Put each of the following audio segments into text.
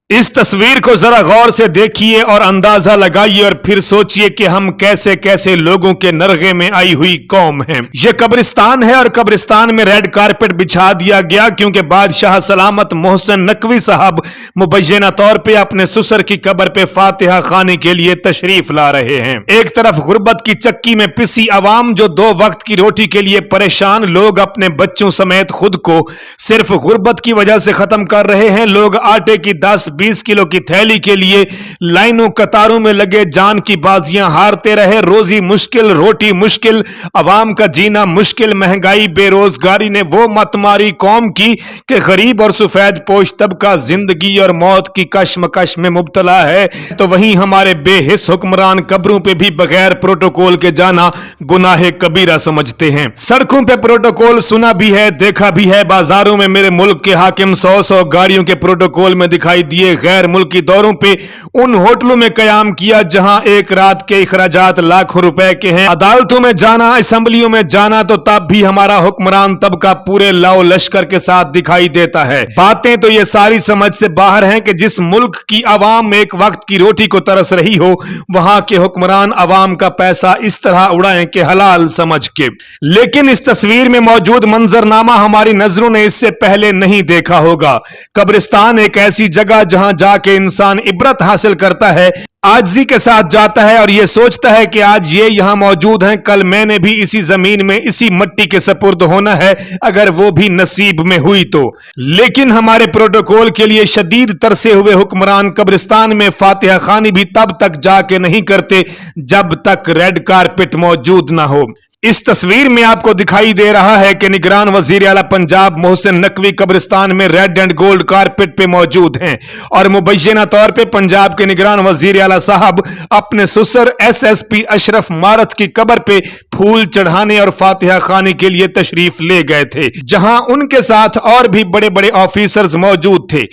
इस तस्वीर को जरा गौर से देखिए और अंदाजा लगाइए और फिर सोचिए कि हम कैसे कैसे लोगों के नरगे में आई हुई कौम हैं। यह कब्रिस्तान है और कब्रिस्तान में रेड कारपेट बिछा दिया गया क्योंकि बादशाह सलामत मोहसिन नकवी साहब मुबैना तौर पे अपने ससुर की कब्र पे फातिहा खानी के लिए तशरीफ ला रहे हैं। एक तरफ गुर्बत की चक्की में पिसी अवाम जो दो वक्त की रोटी के लिए परेशान, लोग अपने बच्चों समेत खुद को सिर्फ गुर्बत की वजह से खत्म कर रहे हैं। लोग आटे की 10-20 किलो की थैली के लिए लाइनों कतारों में लगे जान की बाजियां हारते रहे। रोजी मुश्किल, रोटी मुश्किल, अवाम का जीना मुश्किल, महंगाई बेरोजगारी ने वो मत मारी कौम की कि गरीब और सफेद पोश तबका जिंदगी और मौत की कशमकश में मुब्तला है। तो वहीं हमारे बेहिस हुक्मरान कब्रों पे भी बगैर प्रोटोकॉल के जाना गुनाह कबीरा समझते हैं। सड़कों पे प्रोटोकॉल सुना भी है, देखा भी है। बाजारों में मेरे मुल्क के हाकिम 100 गाड़ियों के प्रोटोकॉल में दिखाई दिए। गैर मुल्की दौरों पे उन होटलों में कयाम किया जहां एक रात के इखराजात लाखों रुपए के हैं। अदालतों में जाना, असेंबलियों में जाना, तो तब भी हमारा हुक्मरान तबका पूरे लाओ लश्कर के साथ दिखाई देता है। बातें तो ये सारी समझ से बाहर हैं कि जिस मुल्क की आवाम एक वक्त की रोटी को तरस रही हो, वहां के हुक्मरान आवाम का पैसा इस तरह उड़ाएं कि हलाल समझ के। लेकिन इस तस्वीर में मौजूद मंजरनामा हमारी नजरों ने इससे पहले नहीं देखा होगा। कब्रिस्तान एक ऐसी जगह जहां जाके इंसान इबरत हासिल करता है, आजिज़ी के साथ जाता है और यह सोचता है कि आज ये यहां मौजूद हैं, कल मैंने भी इसी जमीन में इसी मिट्टी के सपुर्द होना है, अगर वो भी नसीब में हुई तो। लेकिन हमारे प्रोटोकॉल के लिए शदीद तरसे हुए हुक्मरान कब्रिस्तान में फातिहा खानी भी तब तक जाके नहीं करते जब तक रेड कारपेट मौजूद ना हो। इस तस्वीर में आपको दिखाई दे रहा है कि निगरान वजीर आला पंजाब मोहसिन नकवी कब्रिस्तान में रेड एंड गोल्ड कारपेट पे मौजूद हैं और मुबैना तौर पे पंजाब के निगरान वजीर आला साहब अपने ससुर SSP अशरफ मारत की कब्र पे फूल चढ़ाने और फातिहा खानी के लिए तशरीफ ले गए थे, जहां उनके साथ और भी बड़े बड़े ऑफिसर्स मौजूद थे।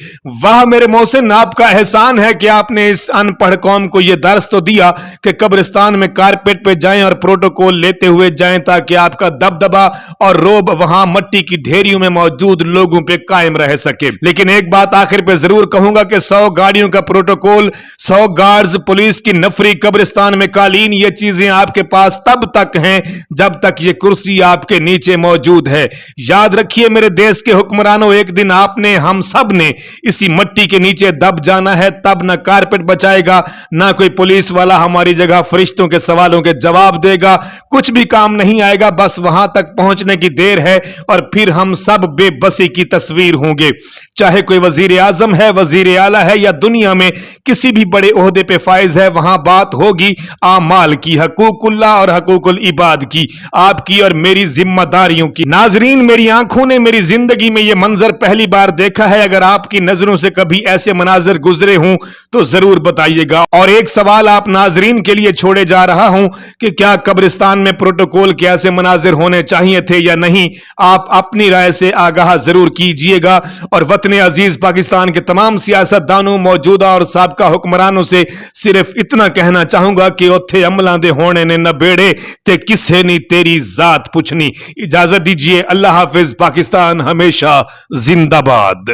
वाह मेरे मोहसिन, आपका एहसान है कि आपने इस अनपढ़ कौम को यह दर्स तो दिया कि कब्रिस्तान में कारपेट पे जाएं और प्रोटोकॉल लेते हुए जाएं, ताकि आपका दबदबा और रोब वहां मट्टी की ढेरियों में मौजूद लोगों पे कायम रह सके। लेकिन एक बात आखिर पे जरूर कहूंगा कि 100 गाड़ियों का प्रोटोकॉल, 100 गार्ड्स, पुलिस की नफरी, कब्रिस्तान में कालीन, ये चीजें आपके पास तब तक हैं जब तक ये कुर्सी आपके नीचे मौजूद है। याद रखिए मेरे देश के हुक्मरानों, एक दिन आपने, हम सब ने इसी मट्टी के नीचे दब जाना है। तब ना कारपेट बचाएगा, ना कोई पुलिस वाला हमारी जगह फरिश्तों के सवालों के जवाब देगा, कुछ भी काम नहीं आएगा। बस वहां तक पहुंचने की देर है और फिर हम सब बेबसी की तस्वीर होंगे। चाहे कोई वजीर आजम है, वजीर आला है या दुनिया में किसी भी बड़े ओहदे पे फाइज है, वहां बात होगी आमाल की, हकूकुल्लाह और हकूकुल इबाद की, आपकी और मेरी जिम्मेदारियों की। नाजरीन, मेरी आंखों ने मेरी जिंदगी में यह मंजर पहली बार देखा है। अगर आपकी नजरों से कभी ऐसे मनाजिर गुजरे हूं तो जरूर बताइएगा। और एक सवाल आप नाजरीन के लिए छोड़े जा रहा हूं कि क्या कब्रिस्तान में प्रोटोकॉल के ऐसे मनाजिर होने चाहिए थे या नहीं? आप अपनी राय से आगाह जरूर कीजिएगा। और वतन अजीज पाकिस्तान के तमाम सियासतदानों, मौजूदा और साबका हुक्मरानों से सिर्फ इतना कहना चाहूंगा कि उत्थे अमलां दे होने ने नबेड़े ते किसे नी तेरी जात पुछनी। इजाजत दीजिए, अल्लाह हाफिज। पाकिस्तान हमेशा जिंदाबाद।